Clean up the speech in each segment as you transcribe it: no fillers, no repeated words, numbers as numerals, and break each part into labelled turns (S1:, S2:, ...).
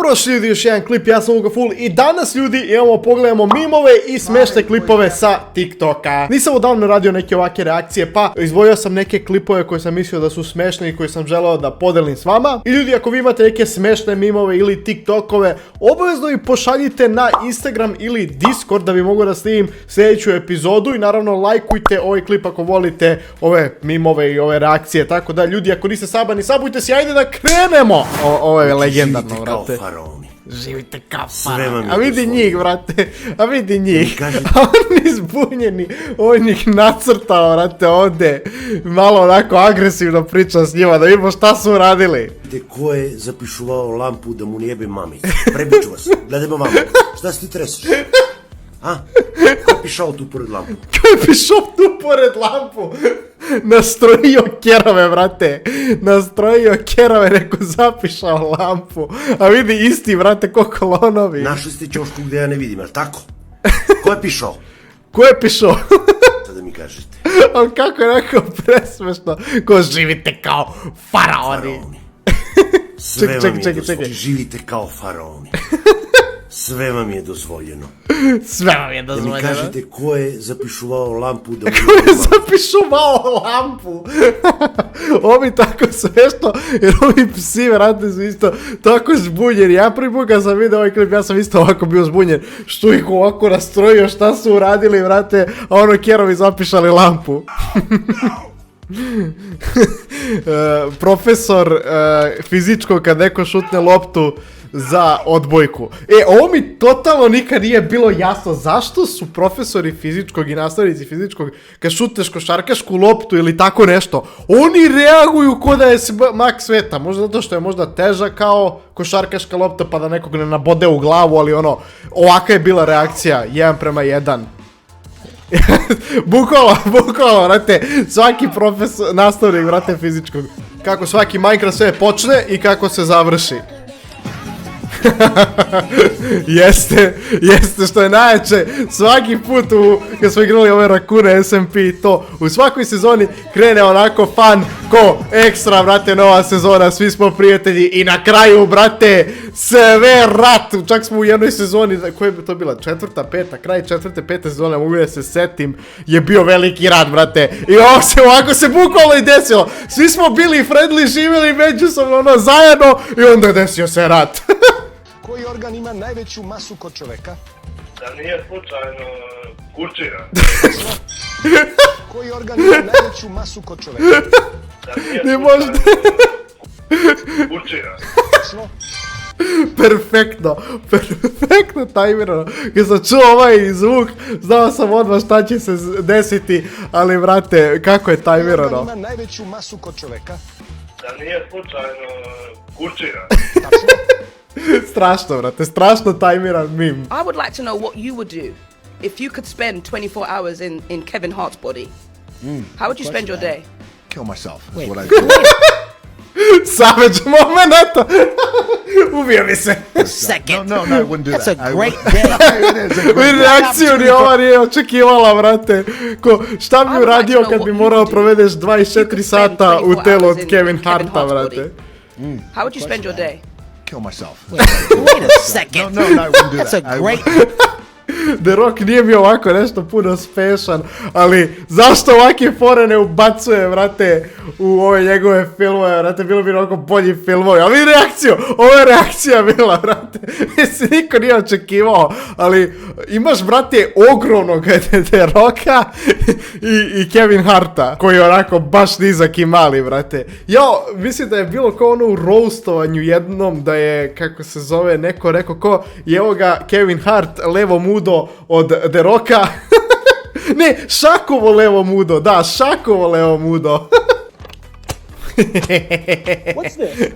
S1: Dobrodošli ljudi, još jedan klip, ja sam Uga Full i danas ljudi pogledamo mimove i smešne klipove sa TikToka. Nisam odavno radio neke ovake reakcije, pa izdvojio sam neke klipove koje sam mislio da su smešne i koje sam želeo da podelim s vama. I ljudi, ako vi imate neke smešne mimove ili TikTokove, obavezno ih pošaljite na Instagram ili Discord da bi mogu da snimim sljedeću epizodu. I naravno lajkujte ovaj klip ako volite ove mimove i ove reakcije. Tako da ljudi, ako niste sabani, sabujte se, ajde da krenemo! Ovo je legendarno, brate. Živite kao faraoni. A vidi njih, brate. A vidi njih. A oni zbunjeni. On ih nacrtao, brate, ovdje. Malo onako agresivno priča s njima, da vidimo šta su uradili.
S2: Ko je zapišuvao lampu da mu nijebe mamić? Prebiću vas. Gledajmo vamo. Šta si ti treseš? A? Ko je pišao tu pored lampu?
S1: Ko je pišao tu pored lampu? Nastrojio kerove, brate. Nastrojio kerove, neko zapišao lampu. A vidi isti, brate, ko kolonovi.
S2: Našli ste ćošku gdje ja ne vidim, jel tako? Ko je pišao?
S1: Ko je pišao?
S2: Sada mi kažete.
S1: Ali kako je rekao presmešno. Ko živite kao faraoni.
S2: Sve vam je dozvoljeno. Živite kao faraoni. Sve vam je dozvoljeno.
S1: Sve vam je dozvoljeno.
S2: Da mi kažete ko je zapišuvao lampu da mu
S1: Ko je zapišuvao lampu? Ovo mi tako smešno, jer ovi psi, vrate, su isto tako zbunjeni. Ja prvi put kad sam vidio ovaj klip, ja sam isto ovako bio zbunjen. Što ih ovako rastrojio, šta su uradili, vrate, a ono kerovi zapišali lampu. Profesor fizičko kad neko šutne loptu za odbojku. Ovo mi totalno nikad nije bilo jasno. Zašto su profesori fizičkog i nastavnici fizičkog kad šutneš košarkašku loptu ili tako nešto, oni reaguju ko da je mak sveta. Možda zato što je možda teža kao košarkaška lopta pa da nekog ne nabode u glavu, ali ono, ovaka je bila reakcija 1:1. Bukvalno, vrate, svaki profesor, nastavnik, vrate, fizičkog. Kako svaki Minecraft sve počne i kako se završi. Jeste što je najjače, svaki put kad smo igrali ove Rakune SMP i to, u svakoj sezoni krene onako fun ko ekstra, brate, nova sezona, svi smo prijatelji i na kraju, brate, sve rat. Čak smo u jednoj sezoni, koja bi to bila, 4., 5., kraj 4., 5. sezone, mogu da se setim, je bio veliki rat, brate, i ovako se bukvalno i desilo, svi smo bili friendly, živjeli međusobno ono zajedno i onda desio se rat.
S3: Koji organ ima najveću masu kod čoveka?
S4: Da nije slučajno kurčina.
S3: Koji organ ima najveću masu kod čoveka?
S4: Da nije
S1: Ne možda.
S4: kurčina.
S1: Perfektno tajmirano. Kad sam čuo ovaj zvuk, znao sam odmah šta će se desiti, ali brate, kako je tajmirano.
S3: Koji organ ima najveću masu kod čoveka?
S4: Da nije slučajno kurčina.
S1: Strašno, brate, strašno tajmiran mim.
S5: I would like to know what you would do if you could spend 24 hours in Kevin Hart's body. How would you spend your day?
S3: Kill myself. That's what I do.
S1: Savage moment! Ubio mi se.
S5: Second.
S3: No, I wouldn't do that.
S5: That's a great day.
S3: It is a great day.
S1: Reakciju ni ova nije očekivala, brate. Šta bi uradio kad bi morao provedeš 24 sata u telu od Kevin Harta, brate?
S5: How would you spend your day?
S3: Kill myself.
S5: Wait a second.
S3: No, I wouldn't do that.
S5: That's a great.
S1: The Rock nije bio ovako nešto puno spešan, ali zašto ovake fore ne ubacuje, vrate, u ove njegove filmove, vrate, bilo bi ovako bolji filmovi, ali reakciju, ovo je reakcija bila, vrate, se niko nije očekivao, ali imaš, vrate, ogromnog The Rocka i Kevin Harta, koji je onako baš nizak i mali, vrate. Mislim da je bilo kao ono u roastovanju jednom, da je, kako se zove, neko rekao ko, i evo ga Kevin Hart, levo mudo od The Rocka. Ne, Šakovo levo mudo, da, Šakovo levo mudo.
S3: What's this?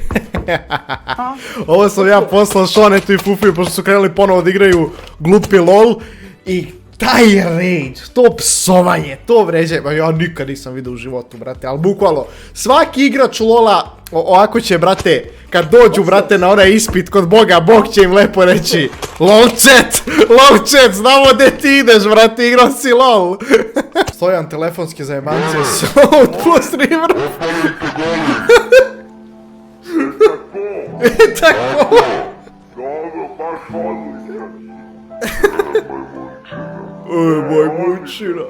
S1: Ovo sam ja poslao Šonetu i Fufiju, pošto su krenuli ponovo da igraju glupi LOL. I taj rage, to psovanje, to vređaj, ja nikad nisam vidio u životu, brate, ali bukvalno, svaki igrač LOL-a ovako će, brate, kad dođu, brate, na onaj ispit kod Boga, Bog će im lepo reći LOL chat, znamo gdje ti ideš, brate, igrao si LOL. Stojan telefonske zajebancije, Sound plus River. I tako. Oj, moj mučina.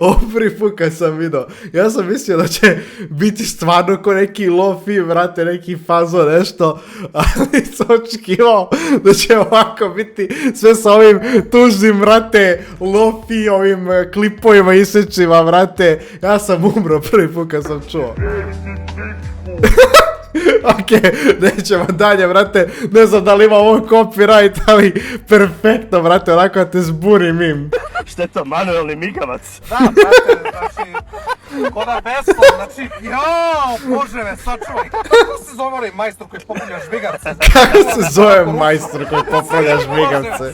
S1: Ovo prvi put kad sam vidio, ja sam mislio da će biti stvarno ko neki lofi, vrate, neki fazo nešto, ali sam očekivao da će ovako biti sve sa ovim tužnim, vrate, lofi, ovim klipovima i sličnima, vrate. Ja sam umro prvi put kad sam čuo. Ok, nećemo dalje, vrate, ne znam da li ima ovo copyright, ali perfektno, vrate, onako da te zburi mim.
S4: Šta je to, manuelni migavac?
S6: Da, brate, znači, koda veslo, znači, jao, bože me, sačuvaj. Kako se zove onaj majstor koji popunja žbigavce?
S1: Kako se zove majstor koji popravlja žmigavce?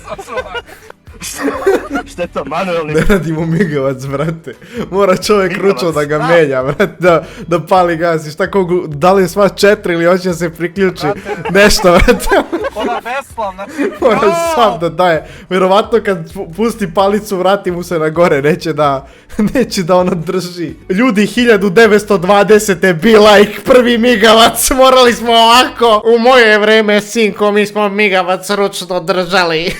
S4: Šta je to, manuelni
S1: Ne radimo migavac, brate. Mora čovjek ručno da ga menja, brate, da pali gas. I šta kogu, da li je sva 4 ili hoće da se priključi nešto, brate.
S6: Koda veslo, znači,
S1: Mora
S6: jao.
S1: sam da daje. Vjerovatno kad pusti palicu, vrati mu se na gore, neće da ono drži. Ljudi, 1920. be like, prvi migavac, morali smo ovako. U moje vreme, sinko, mi smo migavac ručno držali.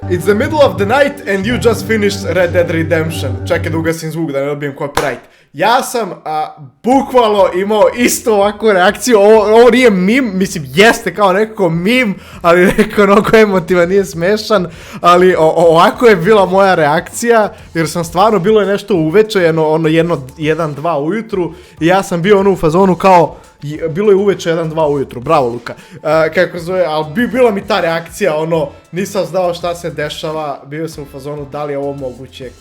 S1: It's the middle of the night and you just finished Red Dead Redemption. Čekaj da ugasim zvuk da ne dobijem copyright. Ja sam bukvalno imao isto ovakvu reakciju. Ovo nije mim, mislim jeste kao nekako mim, ali neko mnogo emotivan, nije smešan. Ali ovako je bila moja reakcija, jer sam stvarno, bilo je nešto uveče, ono 1-2 ujutru. I ja sam bio ono u fazonu kao, bilo je uveče 1-2 ujutru, bravo Luka. Kako zove, ali bila mi ta reakcija, ono, nisam znao šta se dešava, bio sam u fazonu da li je ovo moguće,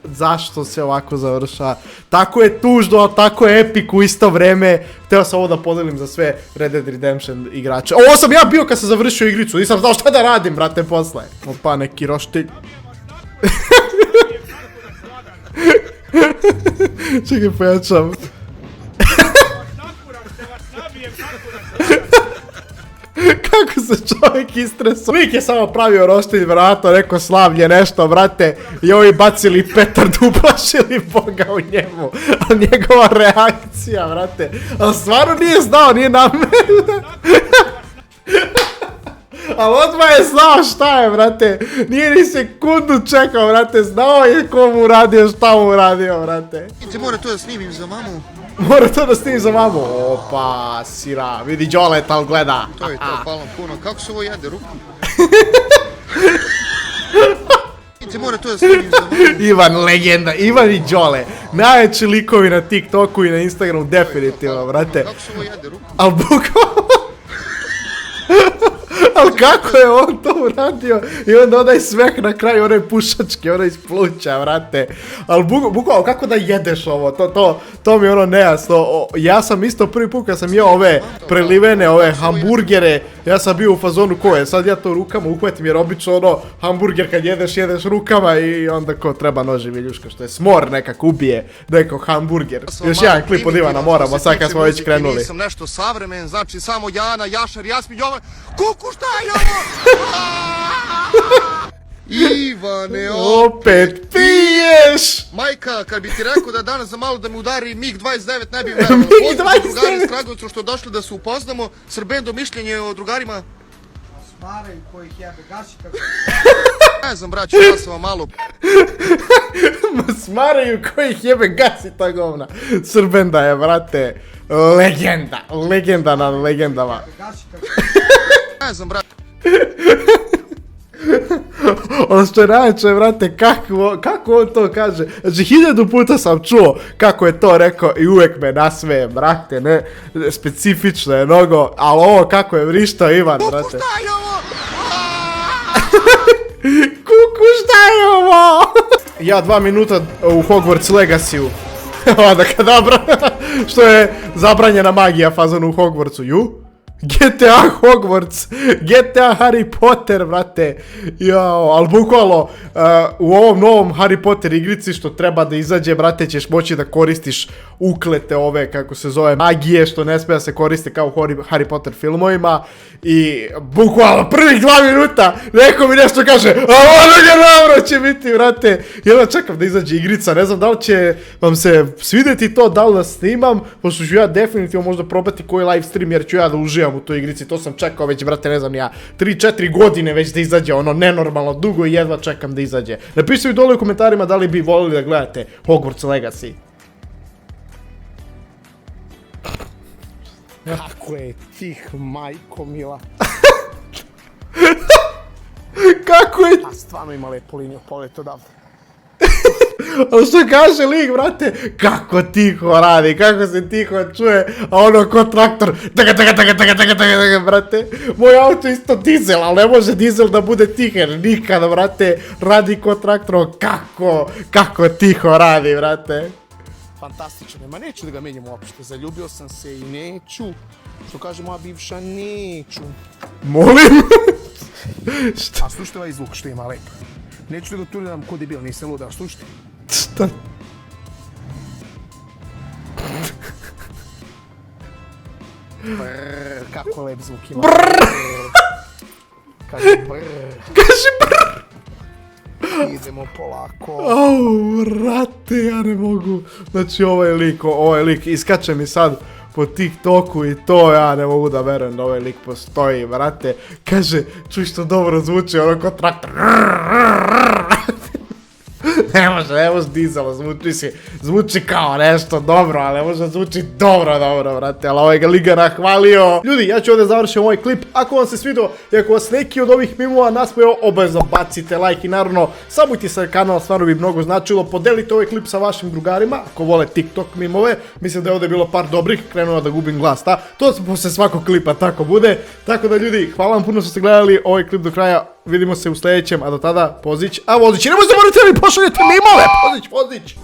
S1: zašto se ovako završa. Tako je tužno, ali tako je epic u isto vreme. Hteo sam ovo da podelim za sve Red Dead Redemption igrače. Ovo sam ja bio kad sam završio igricu, nisam znao šta da radim, brate, posle. Opa, neki roštilj. Čekaj, pojačam. Kako se čovjek istresao. Lik je samo pravio roštilj, vratno, rekao slavlje nešto, brate. I ovi bacili petard, uplašili Boga u njemu. A njegova reakcija, brate. Ali stvarno nije znao, nije namerno. Ali odmah je znao šta je, brate. Nije ni sekundu čekao, brate. Znao je ko mu uradio, šta mu uradio, brate.
S7: Mora to da snimim za mamu.
S1: Mora to da snimim za mamu. Opa, sira, vidi Đolet, ali gleda.
S7: To je to, hvala puno. Kako se ovo jede, rukom? Mora to da snimim za mamu.
S1: Ivan, legenda, Ivan i Đole. Najveći likovi na TikToku i na Instagramu, definitivno, brate.
S7: Kako se ovo jede, rukom?
S1: Ali bukvalno... Ali kako je on to uradio? I onda onaj smeh na kraju, onaj pušački, onaj iz pluća, vrate. Ali bukvalno, kako da jedeš ovo? To mi je ono nejasno. Ja sam isto prvi put kad sam jeo ove prelivene, ove hamburgere, ja sam bio u fazonu koje, sad ja to rukama uhvatim jer obično ono, hamburger kad jedeš rukama i onda ko treba nož i viljuška, što je smor nekako ubije neko hamburger. Još jedan klip od Ivana moramo, sad kad smo već krenuli.
S7: Nisam nešto savremen, znači samo Jana, Jašar, Jasmin, Jovan, kuku šta je ovo? Ivane,
S1: Opet piješ!
S7: Majka, kad bi ti rekao da danas za malo da mi udari MiG-29, ne bi verovao.
S1: MiG-29?
S7: Drugari iz Kragujevca što došli da se upoznamo, Srbendo mišljenje o drugarima.
S6: Smaraju kojih jebe, gaši kako...
S7: Ne znam, braću, ja sam vam malo...
S1: Smaraju kojih jebe gasi ta govna. Srbenda je, brate, legenda nad legendama.
S6: Gaši kako...
S7: Ne znam, braću.
S1: Ono što je najveće, brate, kako on to kaže. Znači, 1000 puta sam čuo kako je to rekao i uvek me nasmeje, brate, ne, specifično je mnogo, ali ovo kako je vrištao Ivan, brate.
S7: Kuku šta je ovo?
S1: Kuku, šta je ovo? Ja 2 minuta u Hogwarts Legacy-u. Vada kadabra. Što je zabranjena magija fazon u Hogwartsu. GTA Hogwarts, GTA Harry Potter, brate. Jao, ali bukvalno u ovom novom Harry Potter igrici što treba da izađe, brate, ćeš moći da koristiš uklete ove, kako se zove, magije, što ne smije da se koriste kao u Harry Potter filmovima. I bukvalno prvih 2 minuta neko mi nešto kaže, a ono ga dobro će biti, brate. I onda čekam da izađe igrica, ne znam da li će vam se svidjeti to, da li da snimam, pošto ću ja definitivno možda probati koji live stream jer ću ja da uživam uživam u toj igrici, to sam čekao već, brate, ne znam ja, 3-4 godine već da izađe, ono, nenormalno dugo i jedva čekam da izađe. Napišite mi dole u komentarima da li bi volili da gledate Hogwarts Legacy.
S8: Kako je tih, majko mila.
S1: Kako je...
S8: A stvarno ima lepo liniju, pogledajte odavde.
S1: Ali što kaže lik, brate, kako tiho radi, kako se tiho čuje, a ono ko traktor, taga, brate. Moj auto isto dizel, ali ne može dizel da bude tiher, nikada, brate, radi ko traktor, kako tiho radi, brate.
S8: Fantastično, nema, neću da ga menjam uopšte, zaljubio sam se i neću, što kaže moja bivša, neću.
S1: Molim?
S8: A slušajte ovaj zvuk što ima lepo. Neću da ga turiram ko debil, nisam luda, slušajte.
S1: Šta?
S8: Brrr, kako lep zvuk ima. Kaže brrr.
S1: Kaži brr!
S8: Idemo polako.
S1: Au, brate, ja ne mogu. Znači, ovaj lik iskače mi sad po TikToku i to, ja ne mogu da verujem da ovaj lik postoji, brate. Kaže, čuj što dobro zvuči, ono ko traktor. Ne može dizela, zvuči kao nešto dobro, ali ne može zvuči dobro, brate, ali ovaj ga liga nahvalio. Ljudi, ja ću ovdje završiti ovaj klip, ako vam se svidio i ako vas neki od ovih mimova nasmeo, obavezno bacite like i naravno, sabujte se na kanal, stvarno bi mnogo značilo, podelite ovaj klip sa vašim drugarima, ako vole TikTok mimove, mislim da je ovdje bilo par dobrih, krenuo da gubim glas, ta, to posle svakog klipa tako bude, tako da ljudi, hvala vam puno što ste gledali ovaj klip do kraja. Vidimo se u sljedećem, a do tada Pozić, a Vozić. I nemoj zaboraviti da mi pošaljete mimove, Pozić.